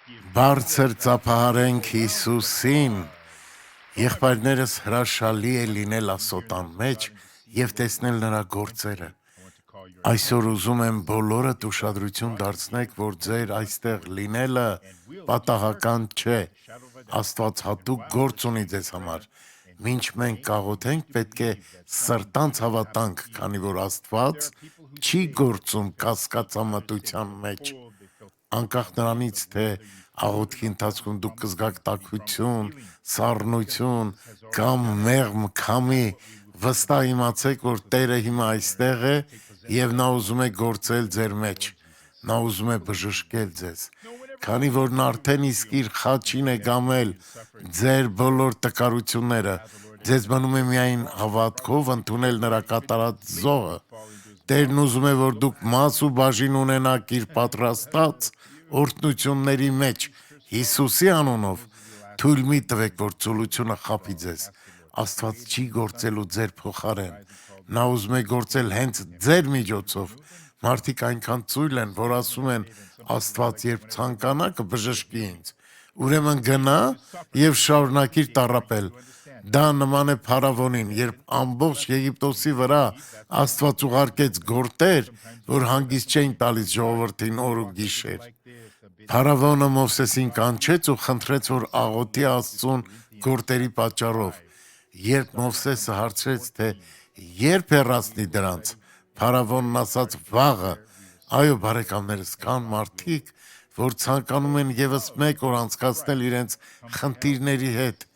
Բարձր ծափահարենք Հիսուսին, եղբայրներս հրաշալի է լինել ասոտան մեջ և տեսնել նրա գործերը։ Այսօր ուզում եմ բոլորդ ուշադրություն դարձնեք, որ ձեր այստեղ լինելը պատահական չէ, Աստված հատուկ գործ ունի ձեզ համար։ Մինչ մենք կաղոթենք, պետք է սրտանց հավատանք, քանի որ Աստված չի գործում կասկածամտության մեջ։ Անկախ նրանից, թե աղոթքի ընթացքում դուք կզգաք տաքություն, սառնություն կամ մեղմ քամի, վստահ իմացեք, որ Տերը հիմա այստեղ է և նա ուզում է գործել ձեր մեջ, նա ուզում է բժշկել ձեզ, քանի որ նա արդեն իսկ իր խաչին է գամել ձեր բոլոր տկարությունները, ձեզ մնում է միայն հավատքով ընդունել նրա կատարած զոհը։ Տերն ուզում է, որ դուք մաս ու բաժին ունենաք իր պատրաստած օրհնությունների մեջ, Հիսուսի անունով, թույլ մի տվեք, որ ծուլությունը խաբի ձեզ, Աստված չի գործելու ձեր փոխարեն, նա ուզում է գործել հենց ձեր միջոցով, մարդիկ այնքան ծույլ են, որ ասում են, Աստված երբ ցանկանա կբժշկի ինձ, ուրեմն գնա և շարունակիր տառապել, դա նման է փարավոնին, երբ ամբողջ Եգիպտոսի վրա Աստված ուղարկեց գորտեր, որ հանգիստ չէին տալիս ժողովրդին օր ու գիշեր։ Փարավոնը Մովսեսին կանչեց ու խնդրեց, որ աղոթի Աստծուն գորտերի պատճառով։ Երբ Մովսեսը հարցրեց, թե երբ հեռացնի դրանց, փարավոնն ասաց վաղը։ Այո, բարեկամներս, կան մարդիկ, որ ցանկանում են ևս մեկ օր անցկացնել իրենց խնդիրների հետ։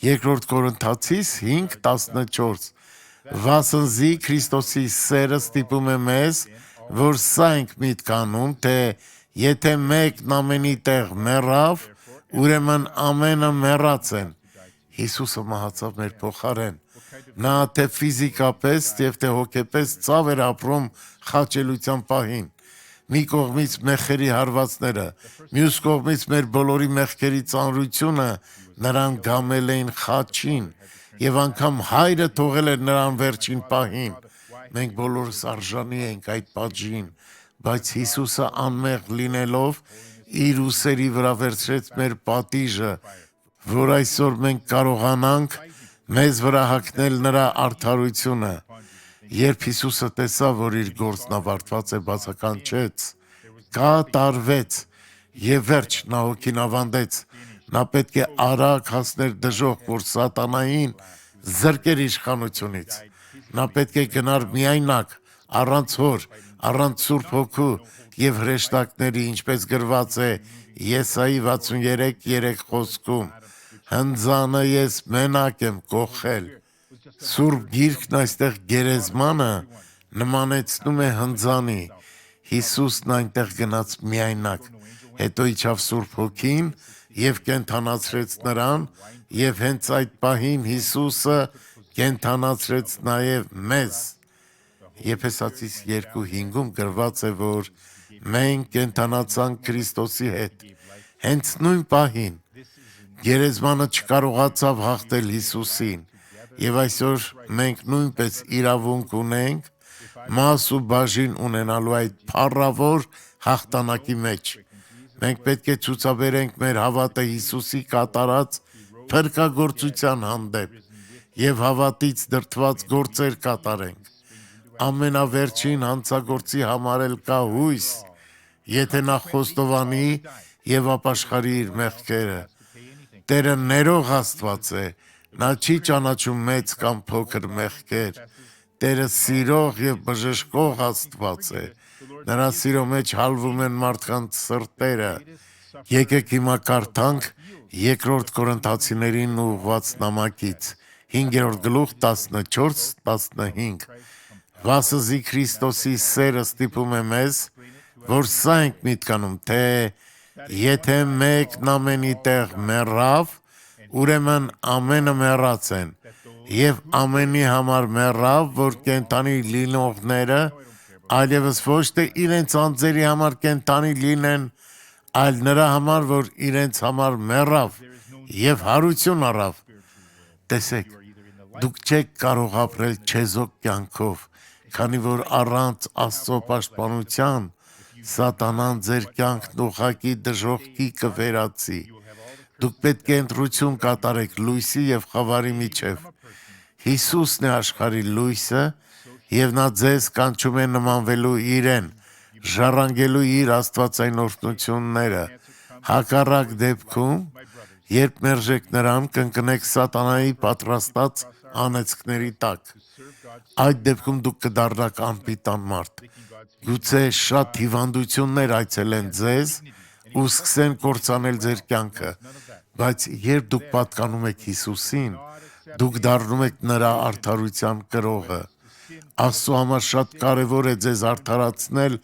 Երկրորդ Կորինթացիս 5:14 Վասնզի Քրիստոսի սերը ստիպում է մեզ, որ սա ենք միտք անում, թե եթե մեկն ամենի տեղ մեռավ, ուրեմն ամենը մեռած են։ Հիսուսը մահացավ մեր փոխարեն։ Նա թե ֆիզիկապես և թե հոգեպես ծավ էր ապրում խաչելության պահին։ Մի կողմից մեխերի հարվածները, մյուս կողմից մեր բոլորի մեղքերի ծանրությունը նրան գամել էին խաչին և անգամ հայրը թողել էր նրան վերջին պահին։ Մենք բոլորս արժանի ենք այդ պատժին, բայց Հիսուսը անմեղ լինելով իր ուսերի վրա վերցրեց մեր պատիժը, որ այսօր մենք կարողանանք մեզ վրա հագնել նրա արդարությունը։ Երբ Հիսուսը տեսավ, որ իր գործն ավարտված է, բացականչեց, կատարվեց և վերջ, նա հոգին ավանդեց, նա պետք է արագ հասներ դժոխք, որ սատանային զրկեր իշխանությունից։ Նա պետք է գնար միայնակ, առանց հոր, առանց Սուրբ Հոգու և հրեշտակների, ինչպես գրված է Եսայի 63:3 խոսքում. հնձանը ես մենակ եմ կոխել։ Սուրբ Գիրքն այստեղ գերեզմանը նմանեցնում է հնձանի, Հիսուսն այնտեղ գնաց միայնակ, հետո իջավ Սուրբ Հոգին և կենդանացրեց նրան, և հենց այդ պահին Հիսուսը կենդանացրեց նաև մեզ։ Եփեսացիս 2:5-ում գրված է, որ մենք կենդանացանք Քրիստոսի հետ, հենց նույն պահին։ Գերեզմանը չկարողացավ հաղթել Հիսուսին, և այսօր մենք նույնպես իրավունք ունենք մաս ու բաժին ունենալու այդ փառավոր հաղթանակի մեջ։ Մենք պետք է ցուցաբերենք մեր հավատը Հիսուսի կատարած փրկագործության հանդեպ և հավատից դրդված գործեր կատարենք։ Ամենավերջին հանցագործի համար էլ կա հույս, եթե նա խոստովանի և ապաշխարի իր մեղքերը։ Տերը ներող Աստված է, նա չի ճանաչում մեծ կամ փոքր մեղքեր։ Տերը սիրող և բժշկող Աստված է, նրա սիրո մեջ հալվում են մարդկանց սրտերը։ Եկեք հիմա կարդանք Երկրորդ Կորինթացիներին ուղղված նամակից 5:14-15 Վասնզի Քրիստոսի սերը ստիպում է մեզ, որ սա ենք միտք անում, թե եթե մեկն ամենի տեղ մեռավ, ուրեմն ամենը մեռած են, և ամենի համար մեռավ, որ կենդանի լինողները այլևս ոչ թե իրենց անձերի համար կենդանի լինեն, այլ նրա համար, որ իրենց համար մեռավ և հարություն առավ։ Տեսեք, դուք չեք կարող ապրել չեզոք կյանքով, քանի որ առանց Աստծո պաշտպանության Սատանան ձեր կյանքն ուղղակի դժոխքի կվերածի։ Դուք պետք է ընտրություն կատարեք լույսի եւ խավարի միջև։ Հիսուսն է աշխարհի լույսը եւ նա ձեզ կանչում է նմանվելու իրեն, ժառանգելու իր աստվածային օրհնությունները։ Հակառակ դեպքում, երբ մերժեք նրան, կընկնեք սատանայի պատրաստած անեծքների տակ։ Այդ դեպքում դուք կդառնաք անպիտան մարդ։ Գուցե շատ հիվանդություններ այցելեն ձեզ ու սկսեն կործանել ձեր կյանքը, բայց երբ դուք պատկանում եք Հիսուսին, դուք դառնում եք նրա արդարության կրողը։ Աստծո համար շատ կարևոր է ձեզ արդարացնել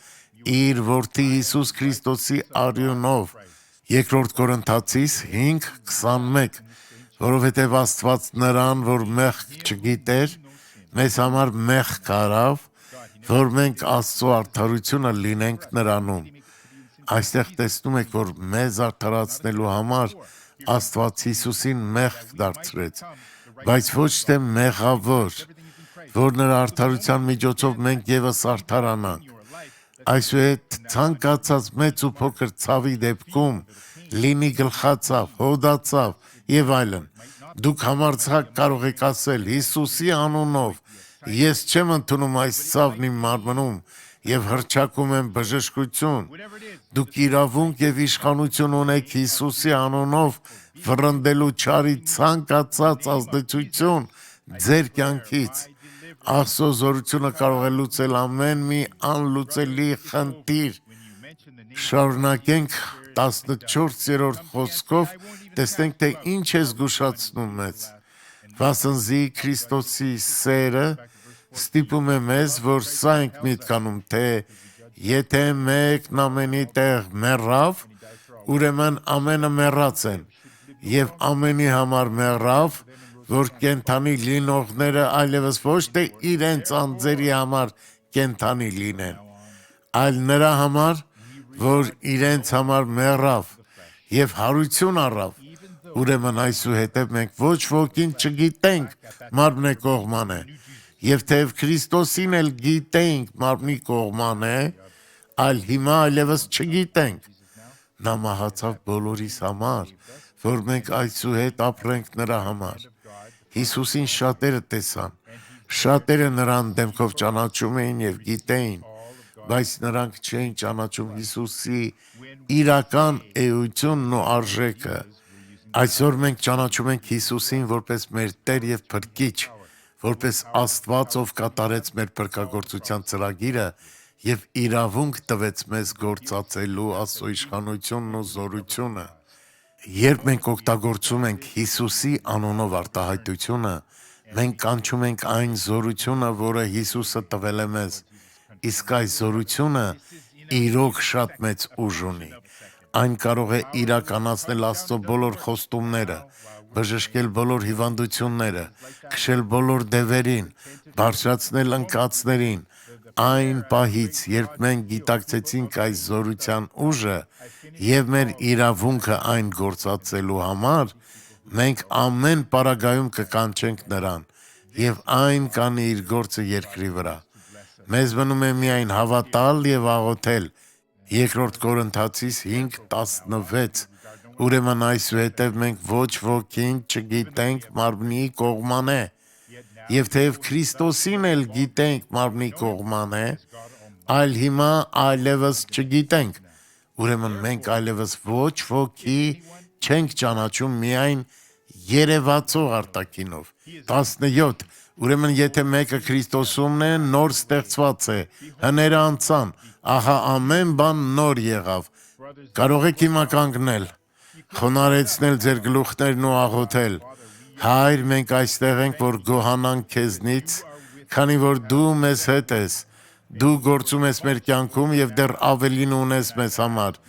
իր որդի Հիսուս Քրիստոսի արյունով։ Երկրորդ Կորինթացիս 5:21, որովհետև Աստված նրան, որ մեղք չգիտեր, մեզ համար մեղք արավ, որ մենք Աստծո արդարությունը լինենք նրանում։ Այստեղ տեսնում եք, որ մեզ արդարացնելու համար Աստված Հիսուսին մեղք դարձրեց, բայց ոչ թե մեղավոր, որ նրա արդարության միջոցով մենք ևս արդարանանք։ Այսուհետ ցանկացած մեծ ու փոքր ցավի դեպքում, լինի գլխացավ, հոդացավ եւ այլն, դուք համարձակ կարող եք ասել Հիսուսի անունով, ես չեմ ընդունում այս ցավն իմ մարմնում եւ հռչակում եմ բժշկություն։ Դուք իրավունք եւ իշխանություն ունեք Հիսուսի անունով վռնդելու չարի ցանկացած ազդեցություն ձեր կյանքից։ Աստծո զորությունը կարող է լուծել ամեն մի անլուծելի խնդիր։ Շարունակենք 14-րդ խոսքով, տեսնենք, թե ինչ է զգուշացնում մեզ։ Վասնզի Քրիստոսի սերը ստիպում է մեզ, որ սա ենք միտքանում, թե եթե մեկն ամենի տեղ մեռավ, ուրեմն ամենը մեռած են, եւ ամենի համար մեռավ, որ կենթանի լինողները այլևս ոչ թե իրենց անձերի համար կենթանի լինեն, այլ նրա համար, որ իրենց համար մեռավ եւ հարություն առավ, ուրեմն այսուհետև մենք ոչ ոքին չգիտենք մարմնե կողման է, եւ թեև Քրիստոսին էլ գիտենք մարմնի կողման է, այլ հիմա այլևս չգիտենք։ Նա մահացավ բոլորիս համար, որ մենք այսուհետ ապրենք նրա համար։ Հիսուսին շատերը տեսան, շատերը նրան դեմքով ճանաչում էին եւ գիտեին, բայց նրանք չէին ճանաչում Հիսուսի իրական էությունն ու արժեքը։ Այսօր մենք ճանաչում ենք Հիսուսին որպես մեր Տեր եւ Փրկիչ, որպես Աստված, ով կատարեց մեր փրկagorցության ծրագիրը եւ իրավունք տվեց մեզ գործածելու Աստծո իշխանությունն ու զորությունը։ Երբ մենք օգտագործում ենք Հիսուսի անունով արտահայտությունը, մենք կանչում ենք այն զորությունը, որը Հիսուսը տվել է մեզ, իսկ այս զորությունը իրոք շատ մեծ ուժ ունի։ Այն կարող է իրականացնել Աստծո բոլոր խոստումները, բժշկել բոլոր հիվանդությունները, քշել բոլոր դևերին, բարձրացնել ընկածներին։ Այն պահից, երբ մենք գիտակցեցինք այս զորության ուժը եւ մեր իրավունքը այն գործածելու համար, մենք ամեն պարագայում կկանչենք նրան եւ այն կանի իր գործը երկրի վրա։ Մեզ մնում է միայն հավատալ եւ աղոթել։ Երկրորդ Կորինթացիս 5:16, ուրեմն այսուհետև մենք ոչ ոքին չգիտենք մարմնի կողման է, եւ թեև Քրիստոսին էլ գիտենք մարմնի կողման է, այլ հիմա այլևս չգիտենք, ուրեմն մենք այլևս ոչ ոքի չենք ճանաչում միայն երևացող արտաքինով։ 17. Ուրեմն եթե մեկը Քրիստոսումն է, նոր ստեղծված է, հները անցան, ահա ամեն բան նոր եղավ։ Կարող եք հիմա կանգնել, խոնարհեցնել ձեր գլուխներն ու աղոթել։ Հայր, մենք այստեղ ենք, որ գոհանանք քեզնից, քանի որ դու մեզ հետ ես, դու գործում ես մեր կյանքում եւ դեռ ավելին ունես մեզ համար։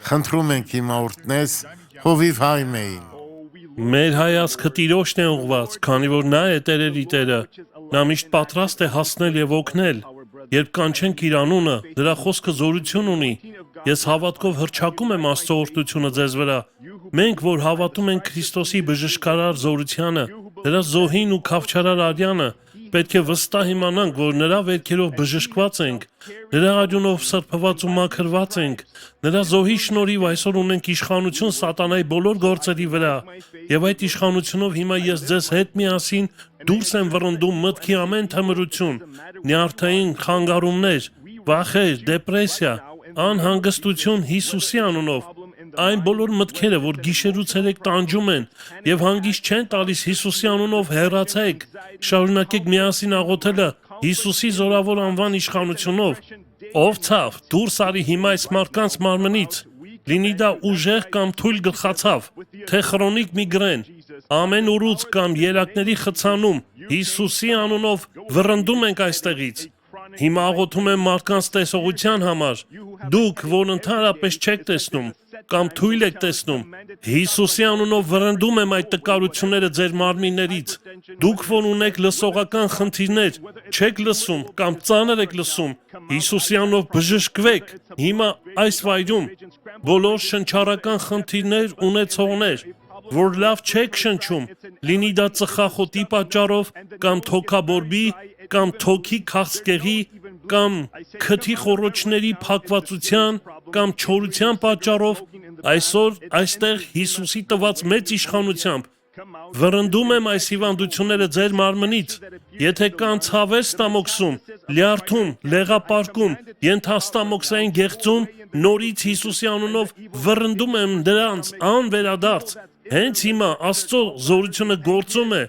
Խնդրում ենք հիմա օրհնես Հովիվ Հայմեին։ Մեր հայացքը Տիրոջն է ուղված, քանի որ նա է տերերի Տերը, նա միշտ պատրաստ է հասնել եւ օգնել։ Երբ կանչենք իր անունը, դրա խոսքը զորություն ունի։ Ես հավատքով հռչակում եմ Աստծո օրհնությունը ձեզ վրա։ Մենք, որ հավատում ենք Քրիստոսի բժշկարար զորությանը, դրա զոհին ու քավչարար արյանը, պետք է վստահ իմանանք, որ նրա վերքերով բժշկված ենք, նրա արյունով սրբված ու մաքրված ենք, նրա զոհի շնորհիվ այսօր ունենք իշխանություն սատանայի բոլոր գործերի վրա, եւ այդ իշխանությունով հիմա ես ձեզ հետ միասին դուրս եմ վռնդում մտքի ամեն թմրություն, նյարդային խանգարումներ, վախեր, դեպրեսիա, անհանգստություն Հիսուսի անունով, այն բոլոր մտքերը, որ գիշերուց երեկ տանջում են եւ հանգիստ չեն տալիս Հիսուսի անունով հեռացեք, շարունակեք միասին աղոթելը Հիսուսի զորավոր անվան իշխանությունով, ով ցավ, դուրս արի հիմա այս մարդկանց մարմնից, լինի դա ուժեղ կամ թույլ գլխացավ, թե քրոնիկ միգրեն, ամեն ուռուց կամ երակների խցանում, Հիսուսի անունով վռնդում ենք այստեղից։ Հիմա աղոթում եմ մարդկանց տեսողության համար, դուք, որ ընդհանրապես չեք տեսնում, կամ թույլ եք տեսնում, Հիսուսի անունով վռնդում եմ այդ տկարությունները ձեր մարմիններից, դուք, որ ունեք լսողական խնդիրներ, չեք լսում, կամ ծանր եք լսում, Հիսուսի անունով բժշկվեք, հիմա այս վայրում, բոլոր շնչառական խնդիրներ ունեցողներ, որ լավ չեք շնչում, լինի դա ծխախոտի պատճառով, կամ թոքաբորբի, կամ թոքի քաղցկեղի, կամ քթի խոռոչների փակվածության, կամ չորության պատճառով, այսօր այստեղ Հիսուսի տված մեծ իշխանությամբ վռնդում եմ այս հիվանդությունները ձեր մարմնից, եթե կան ցավեր ստամոքսում, լյարդում, լեղապարկում, ենթաստամոքսային գեղձում, նորից Հիսուսի անունով վռնդում եմ դրանց անվերադարձ, հենց հիմա Աստծո զորությունը գործում է,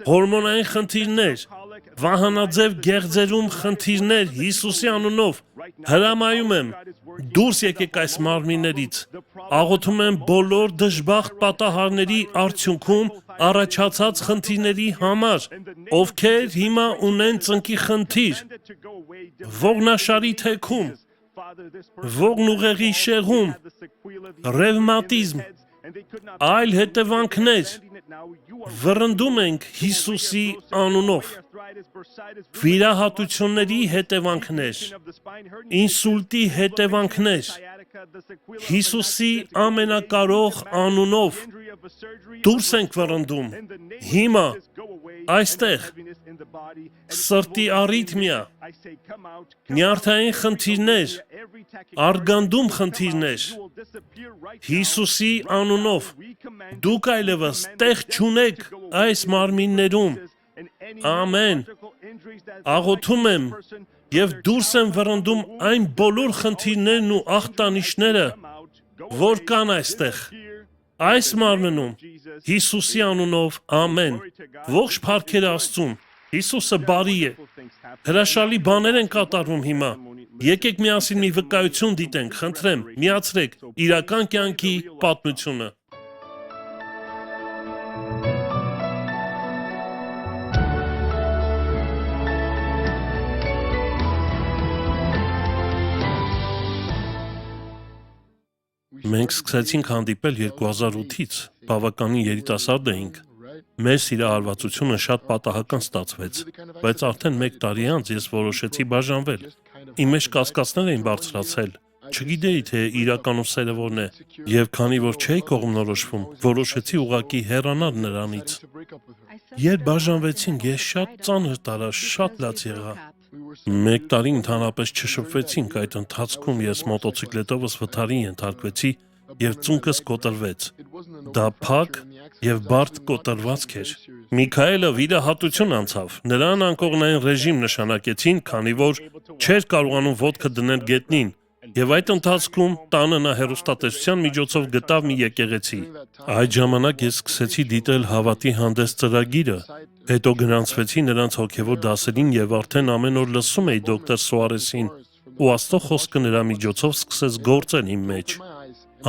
հորմոնային խնդիրներ, վահանաձև գեղձերում խնդիրներ Հիսուսի անունով, հրամայում եմ, դուրս եկեք այս մարմիններից, աղոթում եմ բոլոր դժբախտ պատահարների արդյունքում առաջացած խնդիրների համար, ովքեր հիմա ունեն ծնկի խնդիր, ողնաշարի թեքում, ողնուղեղի շեղում, ռևմատիզմ, այլ հետևանքներ, վռնդում ենք Հիսուսի անունով, վիրահատությունների հետևանքներ, ինսուլտի հետևանքներ, Հիսուսի ամենակարող անունով, դուրս ենք վռնդում, հիմա, այստեղ, սրտի առիթմիա, նյարդային խնդիրներ, արգանդում խնդիրներ, Հիսուսի անունով, դուք այլևս տեղ չունեք այս մարմիններում, ամեն, աղոթում եմ և դուրս եմ վռնդում այն բոլոր խնդիրներն ու ախտանիշները, որ կան այստեղ, այս մարմնում, Հիսուսի անունով, ամեն, ողջ փառքերը Աստծուն, Հիսուսը բարի է, հրաշալի բաներ են կատարվում հիմա, եկեք միասին մի վկայություն դիտենք, խնդրեմ, միացրեք իրական կյանքի պատմությունը։ Մենք սկսեցինք հանդիպել 2008-ից, բավականին երիտասարդ էինք։ Մեր սիրահարվածությունը շատ պատահական ստացվեց, բայց արդեն 1 տարի անց ես որոշեցի բաժանվել։ Իմ մեջ կասկածներ էին բարձրացել, չգիտեի, թե իրականում սերը որն է, եւ քանի որ չէի կողմնորոշվում, որոշեցի ուղղակի հեռանալ նրանից։ Երբ բաժանվեցինք, ես շատ ծանր տարա, շատ լաց եղա։ 1 տարի ընդհանրապես չշփվեցինք, այդ ընթացքում ես մոտոցիկլետովս վթարի ենթարկվեցի եւ ծունկս կոտրվեց։ Դա փակ եւ բարդ կոտրվածք էր։ Միքայելը վիրահատություն անցավ։ Նրան անկողնային ռեժիմ նշանակեցին, քանի որ չէր կարողանում ոտքը դնել գետնին։ Եվ այդ ընթացքում տանը նա հեռուստատեսության միջոցով գտավ մի եկեղեցի։ Այդ ժամանակ ես սկսեցի դիտել հավատի հանդես ծրագիրը, հետո գրանցվեցի նրանց հոգևոր դասերին եւ արդեն ամեն օր լսում էի դոկտոր Սուարեսին, ու Աստծո խոսքը նրա միջոցով սկսեց գործել իմ մեջ։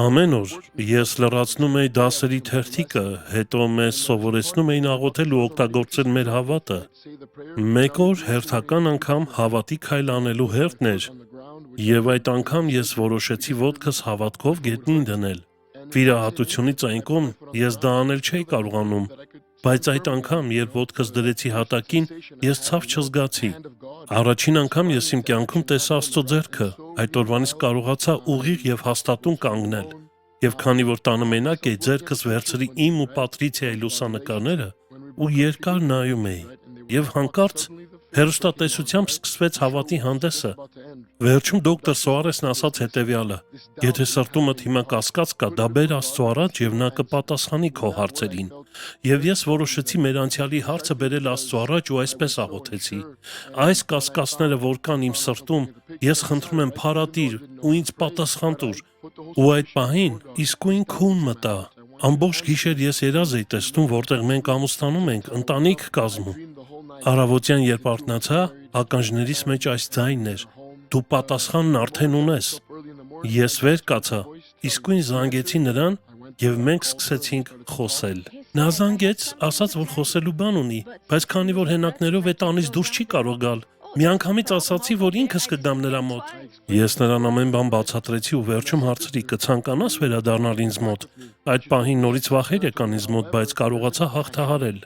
Ամեն օր ես լրացնում էի դասերի թերթիկը, հետո մեզ սովորեցնում էին աղոթել ու օգտագործել մեր հավատը։ Մեկ օր հերթական անգամ հավատի քայլ անելու հերթն էր, եւ այդ անգամ ես որոշեցի ոտքս հավատքով գետնին դնել։ Վիրահատությունից այն կողմ ես դա անել չէի կարողանում, բայց այդ անգամ, երբ ոտքս դրեցի հատակին, ես ցավ չզգացի։ Առաջին անգամ ես իմ կյանքում տեսա Աստծո ձեռքը, այդ օրվանից կարողացա ուղիղ եւ հաստատուն կանգնել։ Եվ քանի որ տանը մենակ էի, ձեռքս վերցրի իմ ու Պատրիցիայի լուսանկարները ու երկար նայում էի։ եւ հանկարծ հերոստատեսությամբ սկսվեց հավատի հանդեսը։ Վերջում դոկտոր Սոարեսն ասաց հետեւյալը. «Եթե սրտումդ հիմա կասկած կա, դա բեր Աստծո առաջ եւ նա կպատասխանի քո հարցերին»։ Եվ ես որոշեցի մեր անցյալի հարցը բերել Աստծո առաջ ու այսպես աղոթեցի. «Այս կասկածները, որ կան իմ սրտում, ես խնդրում եմ փարատիր ու ինձ պատասխան տուր»։ Ու այդ պահին իսկույն քուն մտա։ Ամբողջ գիշեր ես երազ էի տեսնում, որտեղ մենք ամուսնանում ենք, ընտանիք կազմում։ Առավոտյան երբ արթնացա, ականջներիս մեջ այս ձայնն էր. «Դու պատասխանն արդեն ունես»։ Ես վեր կացա, իսկույն զանգեցի նրան եւ մենք սկսեցինք խոսել։ Նա զանգեց, ասաց, որ խոսելու բան ունի, բայց քանի որ հենակներով է տանից դուրս չի կարող գալ, միանգամից ասացի, որ ինքս կգամ նրա մոտ։ Ես նրան ամեն բան բացատրեցի ու վերջում հարցրի. «Կցանկանաս վերադառնալ ինձ մոտ»։ Այդ պահին նորից վախեր եկան ինձ մոտ, բայց կարողացա հաղթահարել։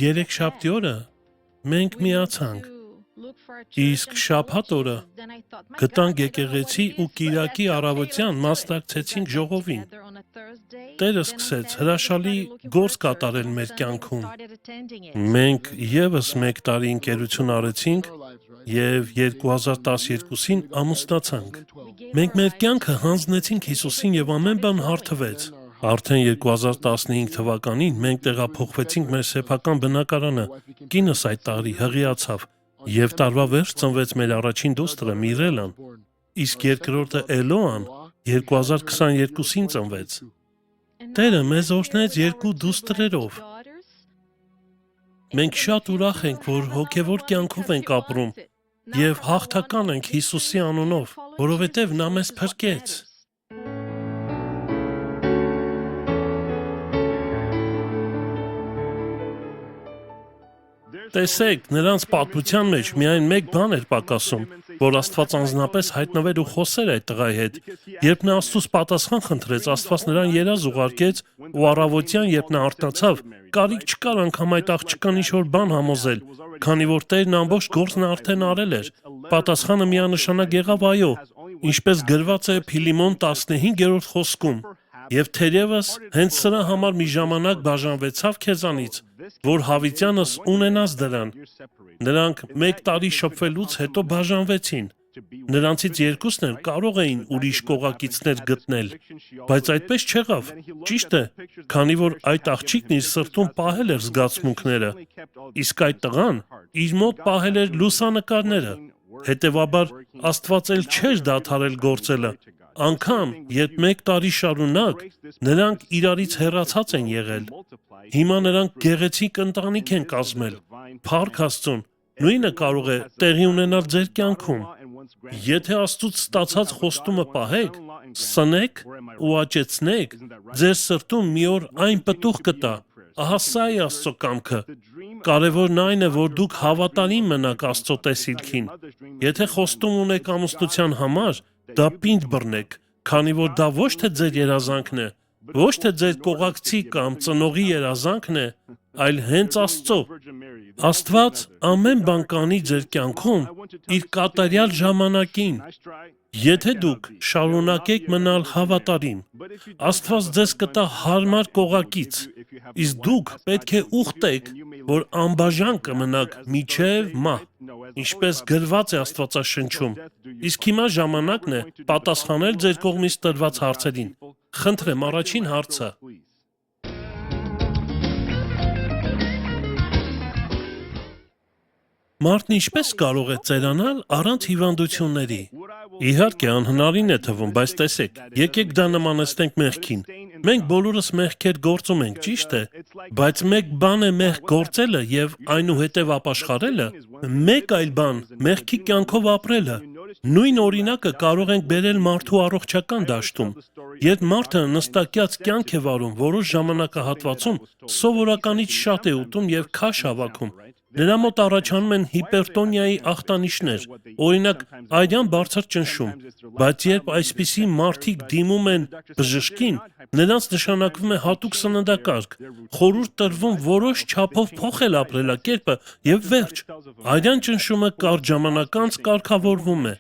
Երեքշաբթի օրը մենք միացանք։ Իսկ շաբաթ օրը գտանք եկեղեցի ու կիրակի առավոտյան մասնակցեցինք ժողովին։ Տերը սկսեց հրաշալի գործ կատարել մեր կյանքում։ Մենք եւս 1 տարի ընկերություն արեցինք եւ 2012-ին ամուսնացանք։ Մենք մեր կյանքը հանձնեցինք Հիսուսին եւ ամեն բան հարթվեց։ Արդեն 2015 թվականին մենք տեղափոխվեցինք մեր սեփական բնակարանը։ Կինս այդ տարի հղիացավ եւ տարվա վերջ ծնվեց մեր առաջին դուստրը Միրելան, իսկ երկրորդը Էլոան 2022-ին ծնվեց։ Տերը մեզ օրհնեց 2 դուստրերով։ Մենք շատ ուրախ ենք, որ հոգևոր կյանքով ենք ապրում եւ հաղթական ենք Հիսուսի անունով, որովհետեւ նա մեզ փրկեց։ Տեսեք, նրանց պատմության մեջ միայն մեկ բան էր պակասում, որ Աստված անձնապես հայտնվեր ու խոսեր այդ տղայի հետ։ Երբ նա Աստծուց պատասխան խնդրեց, Աստված նրան երազ ուղարկեց ու առավոտյան, երբ նա արթնացավ, կարիք չկար անգամ այդ աղջկան ինչ-որ բան համոզել, քանի որ Տերն ամբողջ գործն արդեն արել էր։ Պատասխանը միանշանակ եղավ այո, ինչպես գրված է Փիլիմոն 15-րդ խոսքում։ Եվ թերևս հենց սրա համար մի ժամանակ բաժանվեցավ քեզանից, որ հավիտյանս ունենաս դրան։ Նրանք 1 տարի շփվելուց հետո բաժանվեցին։ Նրանցից 2-ն էլ կարող էին ուրիշ կողակիցներ գտնել, բայց այդպես չեղավ։ Ճիշտ է, քանի որ այդ աղջիկն իր սրտում պահել էր զգացմունքները, իսկ այդ տղան իր մոտ պահել էր լուսանկարները։ Հետևաբար Աստված էլ չէր դադարել գործելը։ Անկամ, երբ 1 տարի շարունակ նրանք իրարից հեռացած են եղել։ Հիմա նրանք գեղեցիկ ընտանիք են կազմել։ Փառք Աստծուն, նույնը կարող է տեղի ունենալ ձեր կյանքում։ Եթե Աստծուց ստացած խոստումը պահեք, սնեք ու աճեցնեք, ձեր սրտում մի օր այն պտուղ կտա։ Ահա սա է Աստծո կամքը։ Կարևորն այն է, որ դուք հավատարիմ մնաք Աստծո տեսիլքին։ Եթե խոստում ունեք ամուսնության համար, դա պինդ բռնեք, քանի որ դա ոչ թե ձեր երազանքն է, ոչ թե ձեր կողակցի կամ ծնողի երազանքն է, այլ հենց Աստծո։ Աստված ամեն բան կանի ձեր կյանքում իր կատարյալ ժամանակին։ Եթե դուք շարունակեք մնալ հավատարիմ, Աստված ձեզ կտա հարմար կողակից, իսկ դուք պետք է ուխտեք, որ անբաժան կմնաք մինչև մահ, ինչպես գրված է Աստվածաշնչում։ Իսկ հիմա ժամանակն է պատասխանել ձեր կողմից տրված հարցերին։ Խնդրեմ, առաջին հարցը. Մարդն ինչպես կարող է ծերանալ առանց հիվանդությունների։ Իհարկե անհնարին է թվում, բայց տեսեք, եկեք դա նմանեցնենք մեղքին։ Մենք բոլորս մեղքեր գործում ենք, ճիշտ է, բայց մեկ բան է մեղք գործելը եւ այնուհետեւ ապաշխարելը, մեկ այլ բան մեղքի կյանքով ապրելը։ Նույն օրինակը կարող ենք բերել մարդու առողջական դաշտում։ Երբ մարդը նստակյաց կյանք է վարում, որոշ ժամանակահատվածում սովորականից շատ է ուտում եւ քաշ հավաքում։ Նրա մոտ առաջանում են հիպերտոնիայի ախտանիշներ, օրինակ արյան բարձր ճնշում, բայց երբ այսպիսի մարդիկ դիմում են բժշկին, նրանց նշանակվում է հատուկ սննդակարգ, խորհուրդ տրվում որոշ չափով փոխել ապրելակերպը եւ վերջ։ Արյան ճնշումը կարճ ժամանակ անց կարգավորվում է։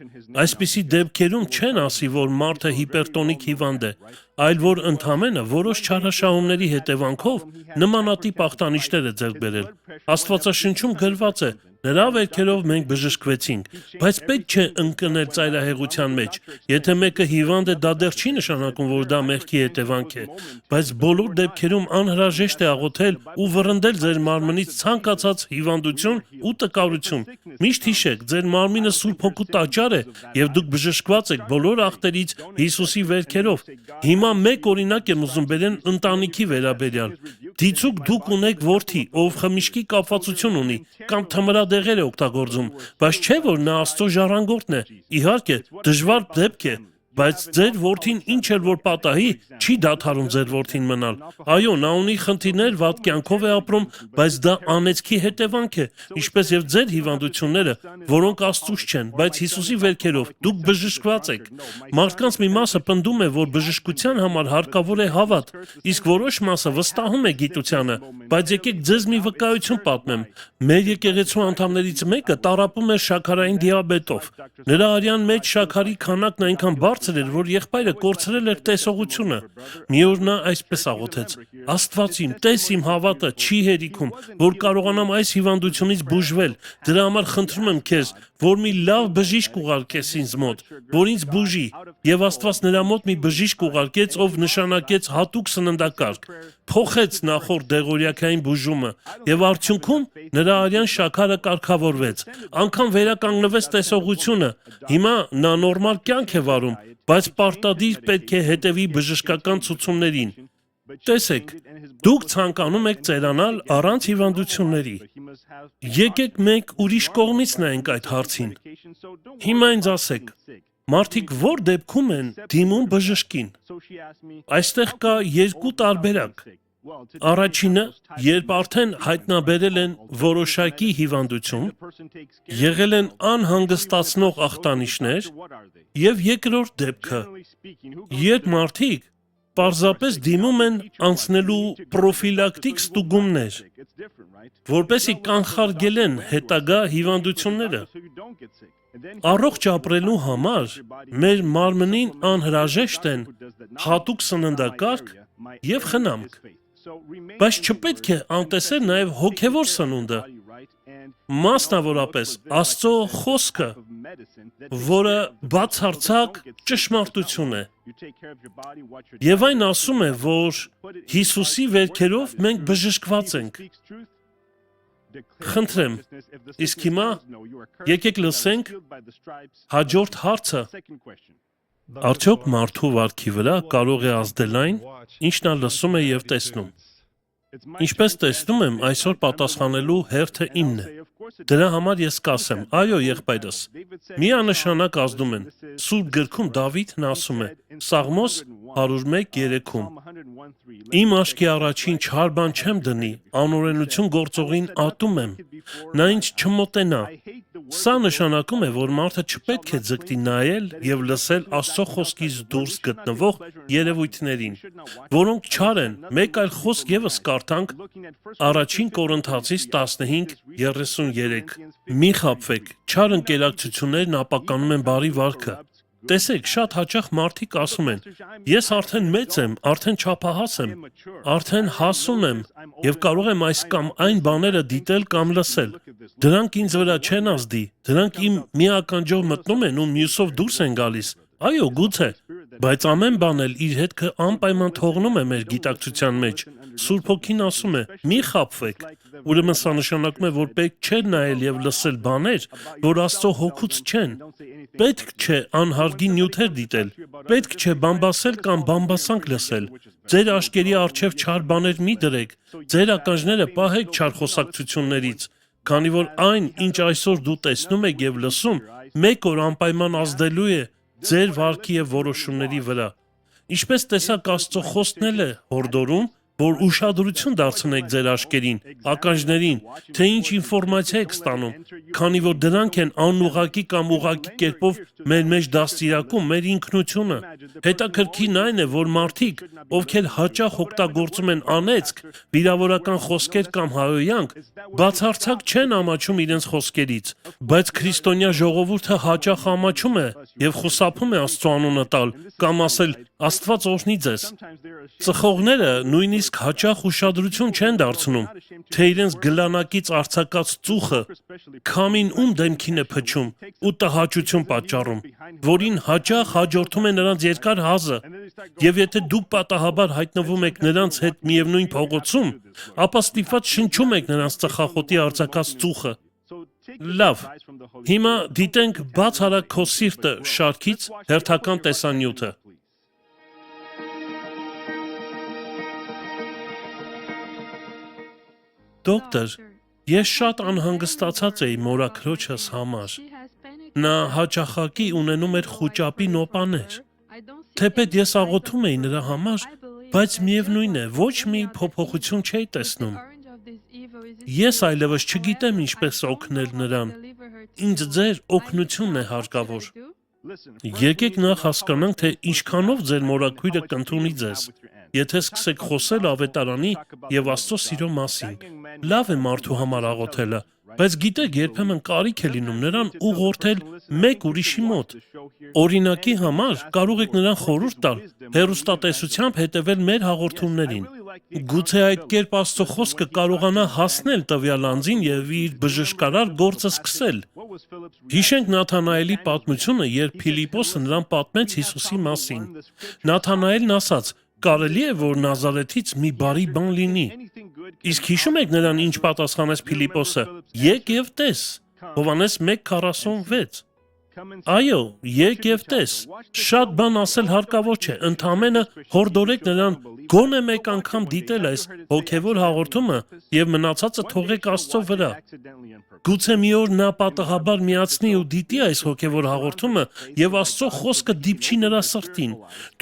Այսպիսի դեպքերում չեն ասի, որ մարդը հիպերտոնիկ հիվանդ է, այլ որ ընդամենը որոշ չարաշահումների հետևանքով նմանատիպ ախտանիշներ է ձեռք բերել։ Աստվածաշնչում գրված է. նրա վերքերով մենք բժշկվեցինք, բայց պետք չէ ընկնել ծայրահեղության մեջ։ Եթե մեկը հիվանդ է, դա դեռ չի նշանակում, որ դա մեղքի հետևանք է, բայց բոլոր դեպքերում անհրաժեշտ է աղոթել ու վռնդել ձեր մարմնից ցանկացած հիվանդություն ու տկարություն։ Միշտ հիշեք, ձեր մարմինը Սուրբ Հոգու տաճար է եւ դուք բժշկված եք բոլոր ախտերից Հիսուսի վերքերով։ Հիմա մեկ օրինակ եմ ուզում բերել ընտանիքի վերաբերյալ։ Դիցուք դուք ունեք որդի, ով խմիչքի կապվածություն ունի կամ թմրադեղեր է օգտագործում, բայց չէ որ նա Աստծո ժառանգորդն է։ Իհարկե, դժվար դեպք է, բայց ձեր որդին ինչ էլ որ պատահի, չի դադարում ձեր որդին մնալ։ Այո, նա ունի խնդիրներ, վատ կյանքով է ապրում, բայց դա անեծքի հետևանք է, ինչպես եւ ձեր հիվանդությունները, որոնք Աստծուց չեն, բայց Հիսուսի վերքերով դուք բժշկված եք։ Մարդկանց մի մասը պնդում է, որ բժշկության համար հարկավոր է հավատ, իսկ որոշ մասը վստահում է գիտությանը, բայց եկեք ձեզ մի վկայություն պատմեմ։ Մեր եկեղեցու անդամներից մեկը տառապում էր շաքարային դիաբետով։ Նրա արյան մեջ շաքարի քանակն այնքան բարձր էր, որ եղբայրը կորցրել էր տեսողությունը։ Մի օր նա այսպես աղոթեց. Աստված իմ, տես իմ հավատը չի հերիքում, որ կարողանամ այս հիվանդությունից բուժվել։ Դրա համար խնդրում եմ քեզ, որ մի լավ բժիշկ ուղարկես ինձ մոտ, որ ինձ բուժի։ Եվ Աստված նրա մոտ մի բժիշկ ուղարկեց, ով նշանակեց հատուկ սննդակարգ, փոխեց նախորդ դեղորյակային բուժումը, եւ արդյունքում նրա արյան շաքարը կարգավորվեց, անգամ վերականգնվեց տեսողությունը։ Հիմա նա նորմալ կյանք է վարում, բայց պարտադիր պետք է հետևի բժշկական ցուցումներին։ Տեսեք, դուք ցանկանում եք ծերանալ առանց հիվանդությունների։ Եկեք մենք ուրիշ կողմից նայենք այդ հարցին։ Հիմա ինձ ասեք, մարդիկ որ դեպքում են դիմում բժշկին։ Այստեղ կա երկու տարբերակ։ Առաջինը, երբ արդեն հայտնաբերել են որոշակի հիվանդություն, եղել են անհանգստացնող ախտանիշներ, եւ երկրորդ դեպքը, երբ մարդիկ պարզապես դիմում են անցնելու պրոֆիլակտիկ ստուգումներ, որպեսզի կանխարգելեն հետագա հիվանդությունները։ Առողջ ապրելու համար մեր մարմնին անհրաժեշտ են հատուկ սննդակարգ եւ խնամք, բայց չպետք է անտեսել նաեւ հոգեվոր սնունդը, մասնավորապես Աստծո խոսքը, որը բացարձակ ճշմարտություն է։ Եվ այն ասում է, որ Հիսուսի վերքերով մենք բժշկված ենք։ Խնդրեմ, իսկ հիմա եկեք լսենք հաջորդ հարցը։ Արդյոք մարդու վարքի վրա կարող է ազդել այն, ինչ նա լսում է եւ տեսնում։ Ինչպես տեսնում եմ, այսօր պատասխանելու հերթը իմն է։ Դրա համար ես կասեմ. այո, եղբայրս, միանշանակ ազդում են։ Սուրբ գրքում Դավիթն ասում է. Սաղմոս 101:3-ում. Իմ աչքի առաջին չար բան չեմ դնի, անօրենություն գործողին ատում եմ, նա ինձ չմոտենա։ Սա նշանակում է, որ մարդը չպետք է ձգտի նայել եւ լսել Աստծո խոսքից դուրս գտնվող երևույթներին, որոնք չար են։ Մեկ այլ խոսք եւս կարդանք Առաջին Կորինթացիս 15:33. Մի խաբվեք, չար ընկերակցություններն ապականում են բարի վարքը։ Տեսեք, շատ հաճախ մարդիկ ասում են. ես արդեն մեծ եմ, արդեն չափահաս եմ, արդեն հասուն եմ եւ կարող եմ այս կամ այն բաները դիտել կամ լսել։ Դրանք ինձ վրա չեն ազդի, դրանք իմ մի ականջով մտնում են ու մյուսով դուրս են գալիս։ Այո, գուցե, բայց ամեն բան էլ իր հետքը անպայման թողնում է մեր գիտակցության մեջ։ Սուրբ Հոգին ասում է. մի խաբվեք։ Ուրեմն սա նշանակում է, որ պետք չէ նայել եւ լսել բաներ, որ Աստծո հոգուց չեն։ Պետք չէ անհարգի նյութեր դիտել, պետք չէ բամբասել կամ բամբասանք լսել։ Ձեր աչքերի առջև չար բաներ մի դրեք, ձեր ականջները պահեք չար խոսակցություններից, քանի որ այն, ինչ այսօր դու տեսնում եք եւ լսում, մեկ օր անպայման ազդելու է ձեր վարքի եւ որոշումների վրա։ Ինչպես տեսակ Աստծո խոսքն է հորդորում, որ ուշադրություն դարձնեք ձեր աչքերին, ականջներին, թե ինչ ինֆորմացիա եք ստանում, քանի որ դրանք են անուղղակի կամ ուղղակի կերպով մեր մեջ դաստիարակում մեր ինքնությունը։ Հետաքրքիրն այն է, որ մարդիկ, ովքեր հաճախ օգտագործում են անեծք, վիրավորական խոսքեր կամ հայոյանք, բացարձակ չեն ամաչում իրենց խոսքերից, բայց քրիստոնյա ժողովուրդը հաճախ ամաչում է եւ խուսափում է Աստծո անունը տալ կամ ասել Աստված օրհնի ձեզ։ Ծխողները նույնիսկ հաճախ ուշադրություն չեն դարձնում, թե իրենց գլանակից արձակած ծուխը քամին ում դեմքին է փչում ու տհաճություն պատճառում, որին հաճախ հաջորդում է նրանց երկար հազը, եւ եթե դուք պատահաբար հայտնվում եք նրանց հետ միևնույն փողոցում, ապա ստիպված շնչում եք նրանց ծխախոտի արձակած ծուխը։ Լավ, հիմա դիտենք «Բաց արագ քո սիրտը» շարքից հերթական տեսանյութը։ Դոկտոր, ես շատ անհանգստացած էի մորաքրոջս համար։ Նա հաճախակի ունենում էր խուճապի նոպաներ։ Թեպետ ես աղոթում էի նրա համար, բայց միևնույն է, ոչ մի փոփոխություն չէի տեսնում։ Ես այլևս չգիտեմ ինչպես օգնել նրան։ Ինձ ձեր օգնությունն է հարկավոր։ Եկեք նախ հասկանանք, թե ինչքանով ձեր մորաքույրը կընդունի ձեզ, եթե սկսեք խոսել ավետարանի եւ Աստծո սիրո մասին։ Լավ է մարդու համար աղոթելը, բայց գիտեք, երբեմն կարիք է լինում նրան ուղղորդել մեկ ուրիշի մոտ։ Օրինակի համար կարող եք նրան խորհուրդ տալ հեռուստատեսությամբ հետևել մեր հաղորդումներին։ Գուցե այդ կերպ Աստծո խոսքը կարողանա հասնել տվյալ անձին եւ իր բժշկարար գործը սկսել։ Հիշենք Նաթանայելի պատմությունը, երբ Փիլիպոսը նրան պատմեց Հիսուսի մասին։ Նաթանայելն ասաց. «Կարելի է, որ Նազարեթից մի բարի բան լինի»։ Իսկ հիշում եք նրան ինչ պատասխանեց Փիլիպոսը. «Եկ եւ տես»։ Հովհաննես 1:46։ Այո, եկ եւ տես։ Շատ բան ասել հարկավոր չէ, ընդամենը հորդորեք նրան գոնե մեկ անգամ դիտել այս հոգևոր հաղորդումը եւ մնացածը թողեք Աստծո վրա։ Գուցե մի օր նա պատահաբար միացնի ու դիտի այս հոգևոր հաղորդումը եւ Աստծո խոսքը դիպչի նրա սրտին։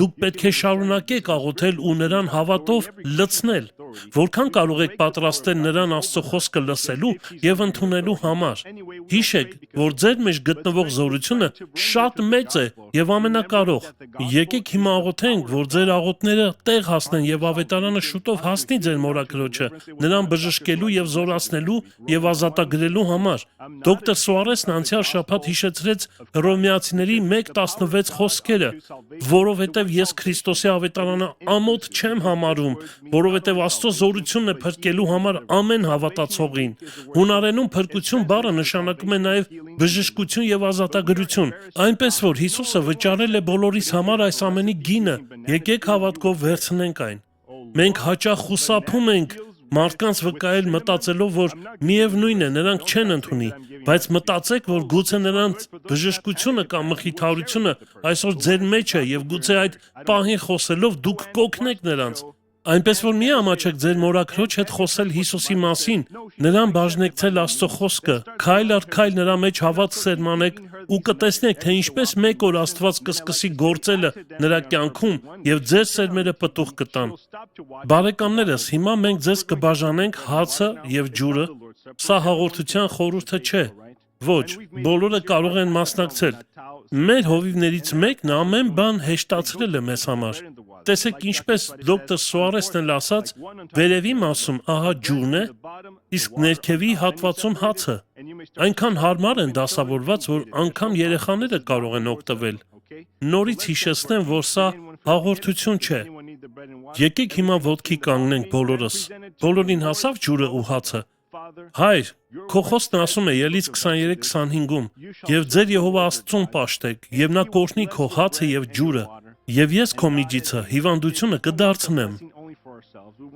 Դուք պետք է շարունակեք աղոթել ու նրան հավատով լցնել։ Որքան կարող եք պատրաստել նրան Աստծո խոսքը լսելու եւ ընդունելու համար։ Հիշեք, որ ձեր մեջ գտնվող զորությունը շատ մեծ է եւ ամենակարող։ Եկեք հիմա աղոթենք, որ ձեր աղոթները տեղ հասնեն եւ ավետարանը շուտով հասնի ձեր մորաքրոջը, նրան բժշկելու եւ զորացնելու եւ ազատագրելու համար։ Դոկտոր Սուարեսն անցյալ շաբաթ հիշեցրեց Հռոմեացիների 1:16 խոսքերը, որովհետեւ ես Քրիստոսի ավետարանը ամոթ չեմ համարում, որովհետեւ Աստծո զորությունն է փրկելու համար ամեն հավատացողին։ Հունարենում փրկություն բառը նշանակում է նաեւ բժշկություն եւ ազատագրություն, այնպես որ Հիսուսը վճարել է բոլորիս համար այս ամենի գինը, եկեք հավատքով վերցնենք այն։ Մենք հաճախ խուսափում ենք մարդկանց վկայել մտածելով, որ միևնույն է, նրանք չեն ընդունի, բայց մտածեք, որ գուցե նրանց բժշկությունը կամ մխիթարությունը այսօր ձեր մեջ է եւ գուցե այդ պահին խոսելով դուք կօգնեք նրանց։ Այնպես որ մի ամաչեք ձեր մորաքրոջ հետ խոսել Հիսուսի մասին, նրան բաժնեկցել Աստծո խոսքը, քայլ առ քայլ նրա մեջ հավատ սերմանեք ու կտեսնեք, թե ինչպես մեկ օր Աստված կսկսի գործելը նրա կյանքում եւ ձեր սերմերը պտուղ կտան։ Բարեկամներս, հիմա մենք ձեզ կբաժանենք հացը եւ ջուրը։ Սա հաղորդության խորհուրդը չէ։ Ոչ, բոլորը կարող են մասնակցել։ Մեր հովիվներից մեկն ամեն բան հեշտացրել է մեզ համար։ Տեսեք ինչպես դոկտոր Սուարեսն էլ ասաց, վերևի մասում ահա ջուրն է, իսկ ներքևի հատվածում հացը։ Այնքան հարմար են դասավորված, որ անգամ երեխաները կարող են օգտվել։ Նորից հիշեցնեմ, որ սա հաղորդություն չէ։ Եկեք հիմա ոտքի կանգնենք բոլորս։ Բոլորին հասավ ջուրը ու հացը։ Հայր, քո խոսքն ասում է Ելից 23:25-ում. «Եվ ձեր Եհովա Աստծուն պաշտեք, եւ նա կօրհնի քո հացը եւ ջուրը, եւ ես քո միջիցը հիվանդությունը կդարձնեմ»։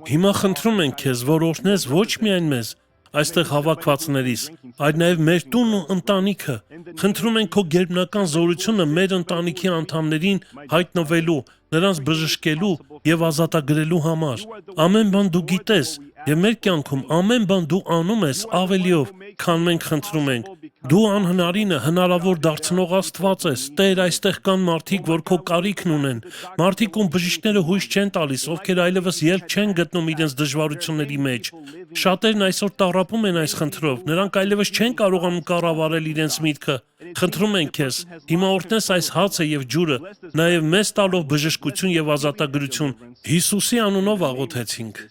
Հիմա խնդրում ենք քեզ, որ օրհնես ոչ միայն մեզ, այստեղ հավաքվածներիս, այլ նաեւ մեր տունն ու ընտանիքը։ Խնդրում ենք քո գերբնական զորությունը մեր ընտանիքի անդամներին հայտնվելու, նրանց բժշկելու եւ ազատագրելու համար։ Ամեն բան դու գիտես, եւ մեր կյանքում ամեն բան դու անում ես ավելիով, քան մենք խնդրում ենք։ Դու անհնարինը հնարավոր դարձնող Աստված ես։ Տեր, այստեղ կան մարդիկ, որ քո կարիքն ունեն։ Մարդիկ, ում բժիշկները հույս չեն տալիս, ովքեր այլևս ելք չեն գտնում իրենց դժվարությունների մեջ։ Շատերն այսօր տառապում են այս խնդրով։ Նրանք այլևս չեն կարողանում կառավարել իրենց միտքը։ Խնդրում ենք քեզ, հիմա օրհնես այս հացը եւ ջուրը, նաեւ մեզ տալով բժշկություն եւ ազատագրություն։ Հիսուսի անունով աղոթեցինք։